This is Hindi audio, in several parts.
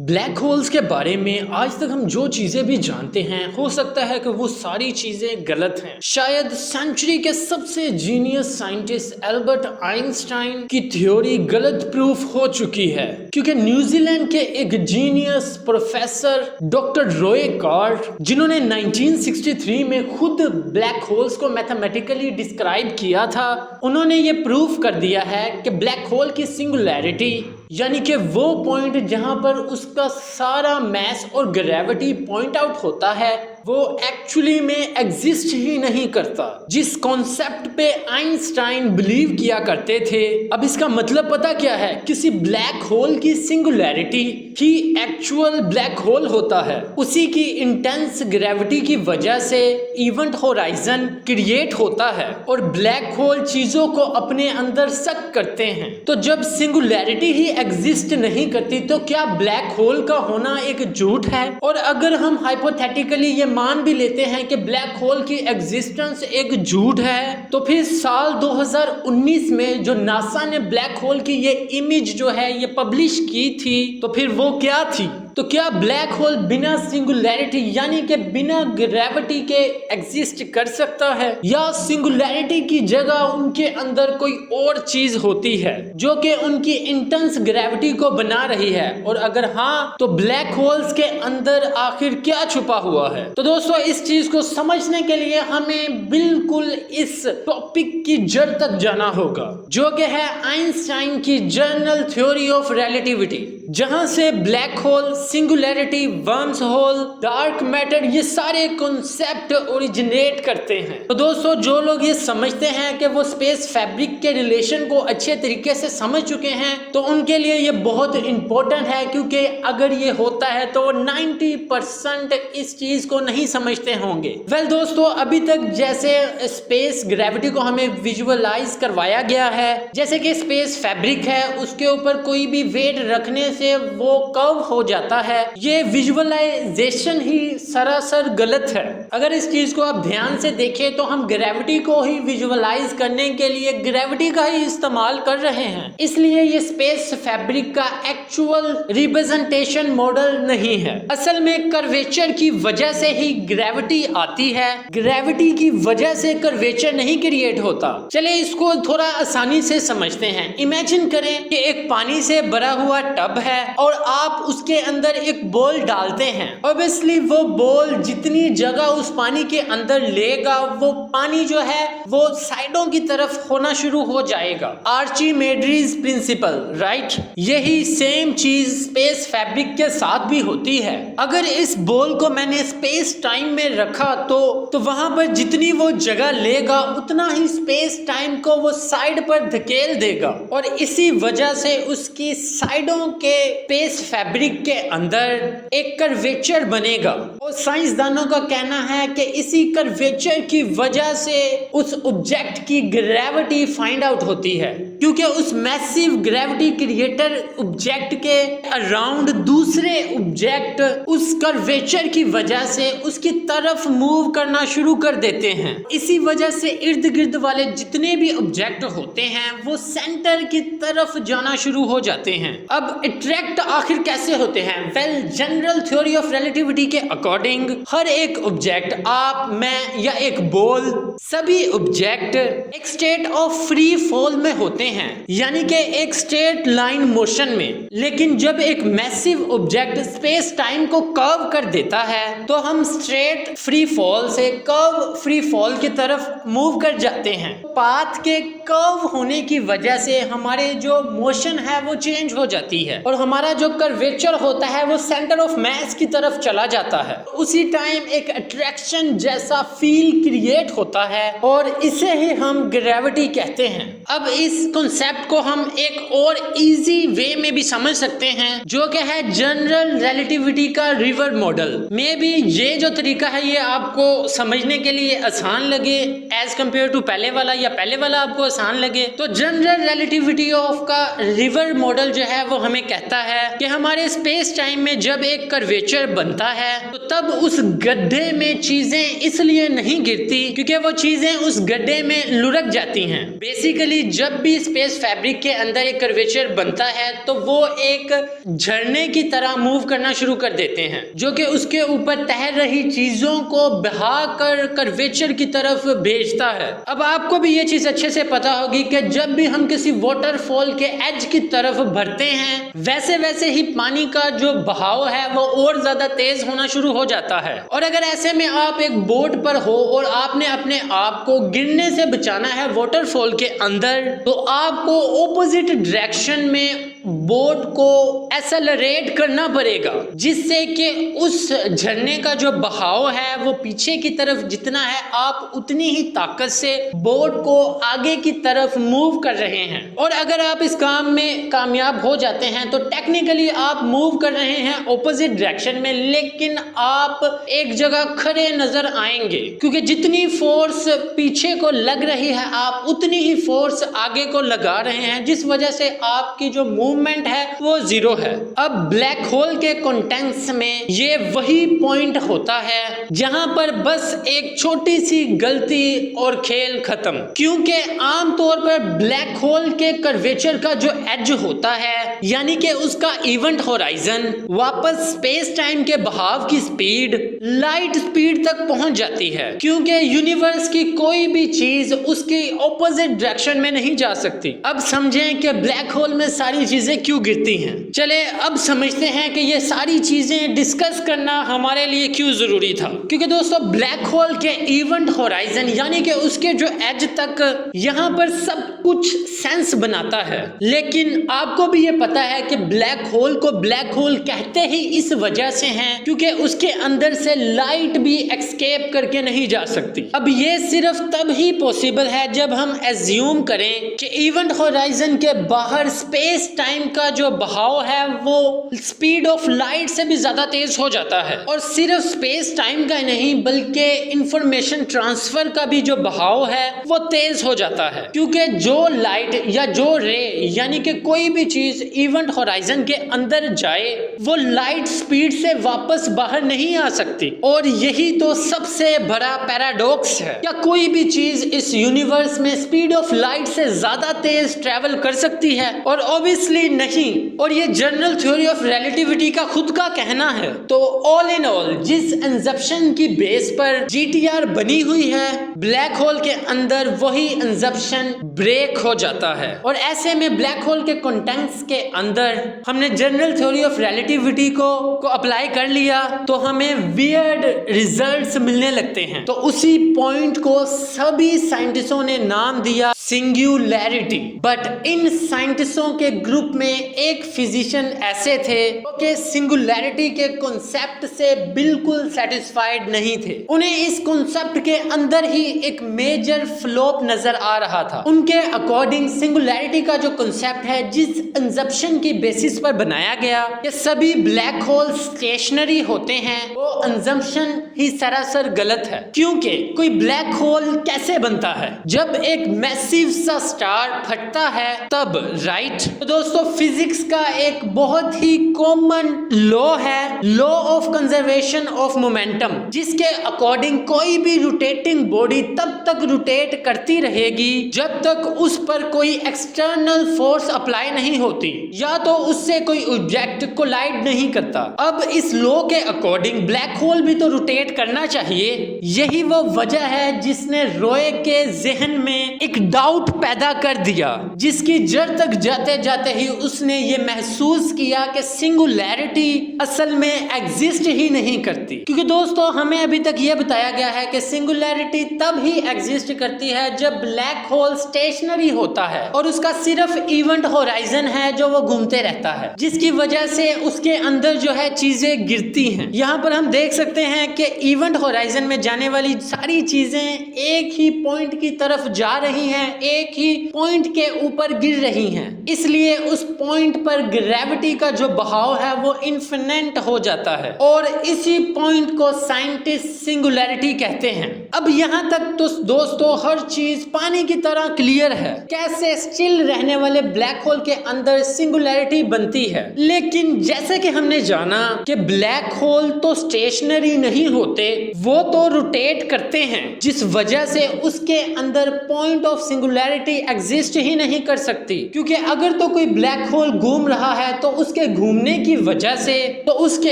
ब्लैक होल्स के बारे में आज तक हम जो चीजें भी जानते हैं हो सकता है कि वो सारी चीजें गलत हैं। शायद सेंचुरी के सबसे जीनियस साइंटिस्ट एल्बर्ट आइंस्टाइन की थ्योरी गलत प्रूफ हो चुकी है, क्योंकि न्यूजीलैंड के एक genius professor doctor Roy cart, जिन्होंने 1963 में खुद ब्लैक होल्स को मैथमेटिकली डिस्क्राइब किया था, उन्होंने ये प्रूफ कर दिया है कि ब्लैक होल की सिंगुलैरिटी यानी कि वो पॉइंट जहां पर उसका सारा मैस और ग्रेविटी पॉइंट आउट होता है वो एक्चुअली में एग्जिस्ट ही नहीं करता, जिस कॉन्सेप्ट पे आइंस्टाइन बिलीव किया करते थे। अब इसका मतलब पता क्या है? किसी ब्लैक होल की सिंगुलैरिटी ही एक्चुअल ब्लैक होल होता है। उसी की इंटेंस ग्रेविटी की वजह से इवेंट होराइजन क्रिएट होता है और ब्लैक होल चीजों को अपने अंदर सक करते हैं। तो जब सिंगुलैरिटी ही एग्जिस्ट नहीं करती तो क्या ब्लैक होल का होना एक झूठ है? और अगर हम हाइपोथेटिकली ये मान भी लेते हैं कि ब्लैक होल की एग्जिस्टेंस एक झूठ है, तो फिर साल 2019 में जो नासा ने ब्लैक होल की ये इमेज जो है ये पब्लिश की थी, तो फिर वो क्या थी? तो क्या ब्लैक होल बिना सिंगुलैरिटी यानी कि बिना ग्रेविटी के एग्जिस्ट कर सकता है, या सिंगुलैरिटी की जगह उनके अंदर कोई और चीज होती है जो कि उनकी इंटेंस ग्रेविटी को बना रही है? और अगर हाँ, तो ब्लैक होल्स के अंदर आखिर क्या छुपा हुआ है? तो दोस्तों, इस चीज को समझने के लिए हमें बिल्कुल इस टॉपिक की जड़ तक जाना होगा, जो कि है आइंस्टाइन की जनरल थ्योरी ऑफ रिलेटिविटी, जहां से black hole, singularity, worms hole, dark matter, ये सारे कॉन्सेप्ट ओरिजिनेट करते हैं। तो दोस्तों, जो लोग ये समझते हैं कि वो स्पेस फैब्रिक के रिलेशन को अच्छे तरीके से समझ चुके हैं, तो उनके लिए ये बहुत इंपॉर्टेंट है, क्योंकि अगर ये होता है तो 90% इस चीज को नहीं समझते होंगे। वेल दोस्तों, अभी तक जैसे स्पेस ग्रेविटी को हमें विजुअलाइज करवाया गया है, जैसे कि स्पेस फैब्रिक है, उसके ऊपर कोई भी वेट रखने से वो कर्व हो जाता है, ये विजुअलाइजेशन ही सरासर गलत है। अगर इस चीज को आप ध्यान से देखें तो हम ग्रेविटी को ही विजुअलाइज करने के लिए ग्रेविटी का ही इस्तेमाल कर रहे हैं, इसलिए ये स्पेस फैब्रिक का एक्चुअल रिप्रेजेंटेशन मॉडल नहीं है। असल में कर्वेचर की वजह से ही ग्रेविटी आती है, ग्रेविटी की वजह से कर्वेचर नहीं क्रिएट होता। चलिए इसको थोड़ा आसानी से समझते हैं। इमेजिन करें कि एक पानी से भरा हुआ टब है और आप उसके अंदर एक बॉल डालते हैं। ऑब्वियसली वो बॉल जितनी जगह उस पानी के अंदर लेगा, वो पानी जो है वो साइडों की तरफ होना शुरू हो जाएगा। आर्चिमेडीज प्रिंसिपल, राइट? यही सेम चीज स्पेस फैब्रिक के साथ भी होती है। अगर इस बॉल को मैंने स्पेस टाइम में रखा तो वहां पर जितनी वो जगह लेगा उतना ही स्पेस टाइम को वो साइड पर धकेल देगा, और इसी वजह से उसकी साइडों के स्पेस फैब्रिक के अंदर एक कर्वेचर बनेगा। और साइंसदानों का कहना है कि इसी कर्वेचर की वजह से उस ऑब्जेक्ट की ग्रेविटी फाइंड आउट होती है, क्योंकि उस मैसिव ग्रेविटी क्रिएटर ऑब्जेक्ट के अराउंड दूसरे ऑब्जेक्ट उस कर्वेचर की वजह से उसकी तरफ मूव करना शुरू कर देते हैं। इसी वजह से इर्द गिर्द वाले जितने भी ऑब्जेक्ट होते हैं वो सेंटर की तरफ जाना शुरू हो जाते हैं। अब अट्रैक्ट आखिर कैसे होते हैं? Well, general theory of relativity के अकॉर्डिंग हर एक ऑब्जेक्ट, आप, मैं या एक बॉल, सभी ऑब्जेक्ट एक स्टेट ऑफ फ्री फॉल में होते हैं, यानी कि एक स्ट्रेट लाइन मोशन में। लेकिन जब एक मैसिव ऑब्जेक्ट स्पेस टाइम को कर्व कर देता है तो हम स्ट्रेट फ्री फॉल से कर्व फ्री फॉल की तरफ मूव कर जाते हैं। पाथ के कर्व होने की वजह से हमारे जो मोशन है वो चेंज हो जाती है और हमारा जो कर्वेचर होता है वो सेंटर ऑफ मैस की तरफ चला जाता है। उसी टाइम एक अट्रैक्शन जैसा फील क्रिएट होता है और इसे ही हम ग्रेविटी कहते हैं। अब इस कॉन्सेप्ट को हम एक और इजी वे में भी समझ सकते हैं, जो कि है जनरल रिलेटिविटी का रिवर मॉडल। मे बी ये जो तरीका है ये आपको समझने के लिए आसान लगे एज कंपेयर टू पहले वाला, या पहले वाला आपको आसान लगे। तो जनरल रिलेटिविटी ऑफ का रिवर मॉडल जो है वो हमें कहता कहता है कि हमारे स्पेस टाइम में जब एक कर्वेचर बनता है तो तब उस गड्ढे में चीजें इसलिए नहीं गिरती क्योंकि वो चीजें उस गड्ढे में लुढ़क जाती हैं। बेसिकली जब भी स्पेस फैब्रिक के अंदर एक कर्वेचर बनता है तो वो एक झरने की तरह मूव करना शुरू कर देते हैं, जो कि उसके ऊपर तैर रही चीजों को बहाकर कर्वेचर की तरफ भेजता है। अब आपको भी ये चीज अच्छे से पता होगी कि जब भी हम किसी वाटरफॉल के एज की तरफ भरते हैं वैसे वैसे ही पानी का जो बहाव है वो और ज्यादा तेज होना शुरू हो जाता है। और अगर ऐसे में आप एक बोट पर हो और आपने अपने आप को गिरने से बचाना है वाटरफॉल के अंदर, तो आपको ऑपोजिट डायरेक्शन में बोट को एक्सेलरेट करना पड़ेगा, जिससे कि उस झरने का जो बहाव है वो पीछे की तरफ जितना है आप उतनी ही ताकत से बोट को आगे की तरफ मूव कर रहे हैं। और अगर आप इस काम में कामयाब हो जाते हैं तो टेक्निकली आप मूव कर रहे हैं ऑपोजिट डायरेक्शन में, लेकिन आप एक जगह खड़े नजर आएंगे क्योंकि जितनी फोर्स पीछे को लग रही है आप उतनी ही फोर्स आगे को लगा रहे हैं, जिस वजह से आपकी जो मूवमेंट है वो जीरो है। अब ब्लैक होल के कंटेंट्स में ये वही पॉइंट होता है जहां पर बस एक छोटी सी गलती और खेल खत्म, क्योंकि आमतौर पर ब्लैक होल के कर्वेचर का जो एज होता है यानी कि उसका इवेंट होराइजन वापस स्पेस टाइम के बहाव की स्पीड लाइट स्पीड तक पहुंच जाती है, क्योंकि यूनिवर्स की कोई भी चीज उसकी ऑपोजिट डायरेक्शन में नहीं जा सकती। अब समझें कि ब्लैक होल में सारी चीजें क्यों गिरती हैं। चले अब समझते हैं कि ये सारी चीजें डिस्कस करना हमारे लिए क्यों जरूरी था। क्योंकि दोस्तों ब्लैक होल के इवेंट होराइजन यानी कि उसके जो एज तक यहाँ पर सब कुछ सेंस बनाता है, लेकिन आपको भी ये पता है कि ब्लैक होल को ब्लैक होल कहते ही इस वजह से हैं क्योंकि उसके अंदर से लाइट भी एक्सकेप करके नहीं जा सकती। अब ये सिर्फ तब ही पॉसिबल है जब हम एज्यूम करें कि इवेंट होराइजन के बाहर स्पेस टाइम का जो बहाव है वो स्पीड ऑफ लाइट से भी ज्यादा तेज हो जाता है। और सिर्फ स्पेस टाइम का नहीं बल्कि इंफॉर्मेशन ट्रांसफर का भी जो बहाव है वो तेज हो जाता है, क्योंकि जो लाइट या जो रे यानी कि कोई भी चीज इवेंट होराइजन के अंदर जाए वो लाइट स्पीड से वापस बाहर नहीं आ सकती। और यही तो सबसे बड़ा पैराडॉक्स है। क्या कोई भी चीज इस यूनिवर्स में स्पीड ऑफ लाइट से ज्यादा तेज ट्रेवल कर सकती है? और ऑब्वियसली नहीं। और ये जनरल थ्योरी ऑफ रिलेटिविटी का खुद का कहना है। तो ऑल इन ऑल जिस इंसेप्शन की बेस पर जीटीआर बनी हुई है ब्लैक होल के अंदर वही इंसेप्शन ब्रेक हो जाता है। और ऐसे में ब्लैक होल के कंटेंट्स के अंदर हमने जनरल थ्योरी ऑफ रिलेटिविटी को अप्लाई कर लिया तो हमें वियर्ड रिजल्ट्स मिलने लगते हैं। तो उसी पॉइंट को सभी साइंटिस्टों ने नाम दिया सिंगुलैरिटी। बट इन साइंटिस्टों के ग्रुप में एक फिजिशियन ऐसे थे कि सिंगुलैरिटी के कॉन्सेप्ट से बिल्कुल सेटिस्फाइड नहीं थे। उन्हें इस कॉन्सेप्ट के अंदर ही एक मेजर फ्लॉप नजर आ रहा था। उनके अकॉर्डिंग सिंगुलैरिटी का जो कॉन्सेप्ट है जिस इंसेप्शन की बेसिस पर बनाया गया कि सभी ब्लैक होल स्टेशनरी होते हैं, वो इंसेप्शन ही सरासर गलत है। क्योंकि कोई ब्लैक होल कैसे बनता है? जब एक मैसिव सा स्टार फटता है तब, राइट? तो दोस्तों फिजिक्स का एक बहुत ही कॉमन लॉ है, law of conservation of momentum, जिसके अकॉर्डिंग कोई भी रोटेटिंग बॉडी तब तक रोटेट करती रहेगी जब तक उस पर कोई एक्सटर्नल फोर्स अप्लाई नहीं होती या तो उससे कोई ऑब्जेक्ट कोलाइड नहीं करता। अब इस लॉ के अकॉर्डिंग ब्लैक होल भी तो रोटेट करना चाहिए। यही वो वजह है जिसने रॉय के जहन में एक डाउट पैदा कर दिया, जिसकी जड़ तक जाते जाते ही उसने ये महसूस किया कि सिंगुलैरिटी असल में एग्जिस्ट ही नहीं करती। क्योंकि दोस्तों हमें अभी तक ये बताया गया है कि सिंगुलैरिटी तब ही एग्जिस्ट करती है जब ब्लैक होल स्टेशनरी होता है और उसका सिर्फ इवेंट होराइजन है जो वो घूमते रहता है, जिसकी वजह से उसके अंदर जो है चीजें गिरती हैं। यहाँ पर हम देख सकते हैं कि इवेंट होराइजन में जाने वाली सारी चीजें एक ही पॉइंट की तरफ जा रही हैं एक ही पॉइंट के ऊपर गिर रही हैं, इसलिए उस पॉइंट पर ग्रेविटी का जो बहाव है वो इन्फिनिट हो जाता है और इसी पॉइंट को साइंटिस्ट सिंगुलैरिटी कहते हैं। अब यहाँ तक तो दोस्तों हर चीज पानी की तरह क्लियर है, कैसे स्टिल रहने वाले ब्लैक होल के अंदर सिंगुलैरिटी बनती है। लेकिन जैसे कि हमने जाना कि ब्लैक होल तो स्टेशनरी नहीं होते, वो तो रोटेट करते हैं, जिस वजह से उसके अंदर पॉइंट ऑफ सिंगुलैरिटी एग्जिस्ट ही नहीं कर सकती। क्योंकि अगर तो कोई ब्लैक होल घूम रहा है तो उसके घूमने की वजह से तो उसके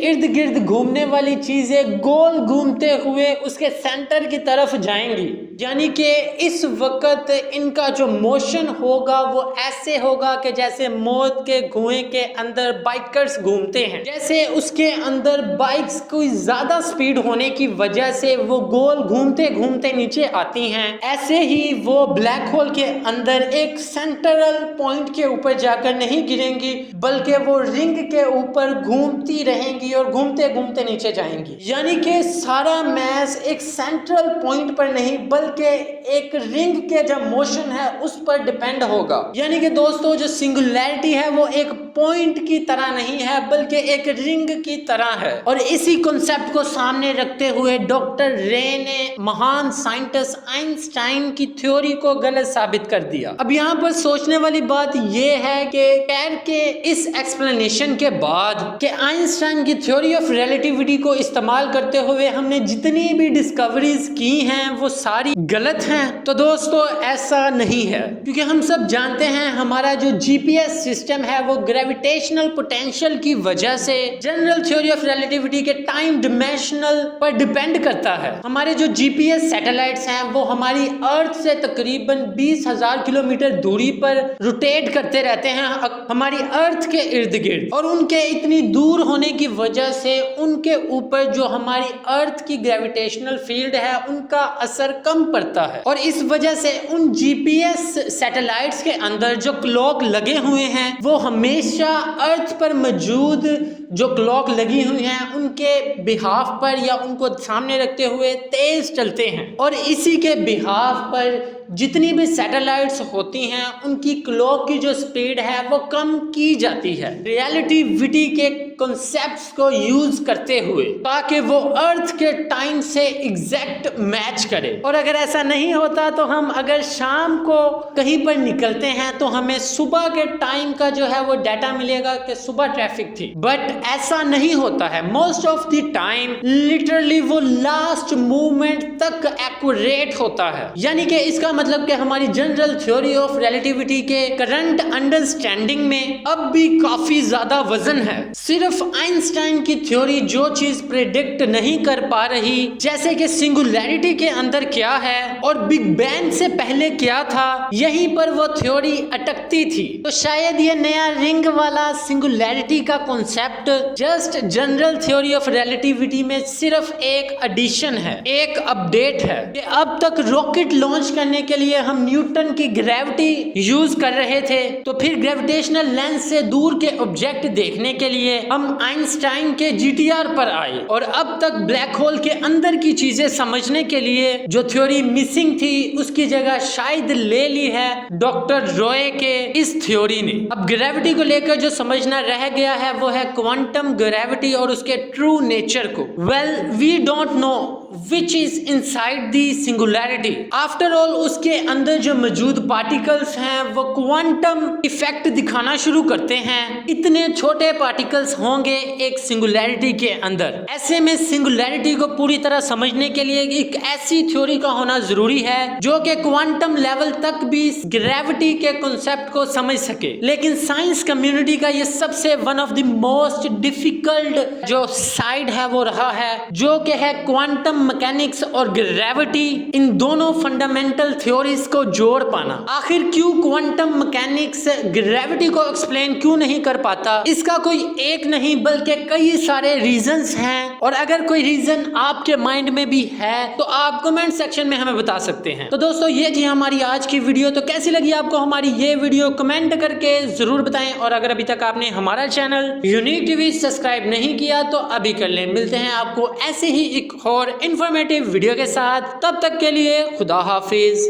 इर्द गिर्द घूमने वाली चीजें गोल घूमते हुए उसके सेंटर की तरफ जाएंगी, यानी कि इस वक्त इनका जो मोशन होगा वो ऐसे होगा कि जैसे मौत के कुएं के अंदर बाइकर्स घूमते हैं। जैसे उसके अंदर बाइक्स कोई ज्यादा स्पीड होने की वजह से वो गोल घूमते घूमते नीचे आती हैं, ऐसे ही वो ब्लैक होल के अंदर एक सेंट्रल पॉइंट के ऊपर जाकर नहीं गिरेंगी, बल्कि वो रिंग के ऊपर घूमती रहेंगी और घूमते घूमते नीचे जाएंगी। यानी कि सारा मैस एक सेंट्रल पॉइंट पर नहीं बल्कि एक रिंग के जो मोशन है उस पर डिपेंड होगा। यानी कि दोस्तों जो सिंगुलैरिटी है वो एक पॉइंट की तरह नहीं है बल्कि एक रिंग की तरह है। और इसी कॉन्सेप्ट को सामने रखते हुए डॉक्टर रे ने महान साइंटिस्ट आइंस्टाइन की थ्योरी को गलत साबित कर दिया। अब यहाँ पर सोचने वाली बात यह है कि कैर के इस एक्सप्लेनेशन के बाद कि आइंस्टाइन की थ्योरी ऑफ रिलेटिविटी को इस्तेमाल करते हुए हमने जितनी भी डिस्कवरीज की हैं वो सारी गलत हैं। तो दोस्तों ऐसा नहीं है, क्योंकि हम सब जानते हैं हमारा जो जीपीएस सिस्टम है वो ग्रेविटेशनल पोटेंशियल की वजह से जनरल थ्योरी ऑफ रिलेटिविटी के टाइम डिमेंशनल पर डिपेंड करता है। हमारे जो जीपीएस सैटेलाइट्स हैं वो हमारी अर्थ से तकरीबन 20,000 किलोमीटर दूरी पर रोटेट करते रहते हैं हमारी अर्थ के इर्द गिर्द, और उनके इतनी दूर होने की वजह से उनके ऊपर जो हमारी अर्थ की ग्रेविटेशनल फील्ड है उनका असर कम पड़ता है। और इस वजह से उन जीपीएस सैटेलाइट्स के अंदर जो क्लॉक लगे हुए हैं वो हमेशा अर्थ पर मौजूद जो क्लॉक लगी हुई हैं उनके बिहाफ पर या उनको सामने रखते हुए तेज चलते हैं। और इसी के बिहाफ पर जितनी भी सैटेलाइट्स होती हैं उनकी क्लॉक की जो स्पीड है वो कम की जाती है रिलेटिविटी के कॉन्सेप्ट्स को यूज करते हुए, ताकि वो अर्थ के टाइम से एग्जैक्ट मैच करे। और अगर ऐसा नहीं होता तो हम अगर शाम को कहीं पर निकलते हैं तो हमें सुबह के टाइम का जो है वो डाटा मिलेगा कि सुबह ट्रैफिक थी, बट ऐसा नहीं होता है। Most of the time literally वो लास्ट मूवमेंट तक एक्यूरेट होता है। यानी कि इसका मतलब कि हमारी जनरल थ्योरी ऑफ रिलेटिविटी के करंट अंडरस्टैंडिंग में अब भी काफी ज्यादा वजन है। सिर्फ आइंस्टाइन की थ्योरी जो चीज प्रेडिक्ट नहीं कर पा रही, जैसे कि सिंगुलैरिटी के अंदर क्या है और बिग बैंग से पहले क्या था, यहीं पर वो थ्योरी अटकती थी। तो शायद ये नया रिंग वाला सिंगुलैरिटी का concept just general theory of relativity में सिर्फ एक एडिशन है, एक अपडेट है। कि अब तक रॉकेट लॉन्च करने के लिए हम न्यूटन की ग्रेविटी यूज कर रहे थे, तो फिर ग्रेविटेशनल लेंस से दूर के ऑब्जेक्ट देखने के लिए हम आइंस्टाइन के जीटीआर पर आए। और अब तक ब्लैक होल के अंदर की चीजें समझने के लिए जो थ्योरी मिसिंग थी उसकी जगह शायद ले ली है डॉक्टर रॉय के इस थ्योरी ने। अब ग्रेविटी को लेकर जो समझना रह गया है वो है क्वांटम ग्रेविटी और उसके ट्रू नेचर को। Well we don't know which is inside the singularity. After all उसके अंदर जो मौजूद पार्टिकल्स हैं वो क्वांटम इफेक्ट दिखाना शुरू करते हैं। इतने छोटे पार्टिकल्स होंगे एक सिंगुलैरिटी के अंदर। ऐसे में सिंगुलैरिटी को पूरी तरह समझने के लिए एक ऐसी थ्योरी का होना जरूरी है जो कि क्वांटम लेवल तक भी ग्रेविटी के कॉन्सेप्ट को समझ सके। लेकिन साइंस कम्युनिटी का ये सबसे one of the most difficult जो साइड है वो रहा है, जो कि है क्वांटम मैकेनिक्स और ग्रेविटी, इन दोनों फंडामेंटल थ्योरीज को जोड़ पाना। आखिर क्यों क्वांटम मैकेनिक्स ग्रेविटी को एक्सप्लेन क्यों नहीं कर पाता? इसका कोई एक नहीं बल्कि कई सारे रीजंस हैं, और अगर कोई रीजन आपके माइंड में भी है तो आप कमेंट सेक्शन में हमें बता सकते हैं। तो दोस्तों ये थी हमारी आज की वीडियो। तो कैसी लगी आपको हमारी ये वीडियो कमेंट करके जरूर बताएं, और अगर अभी तक आपने हमारा चैनल यूनिक टीवी सब्सक्राइब नहीं किया तो अभी कर लें। मिलते हैं आपको ऐसे ही एक और इंफॉर्मेटिव वीडियो के साथ, तब तक के लिए खुदा हाफिज।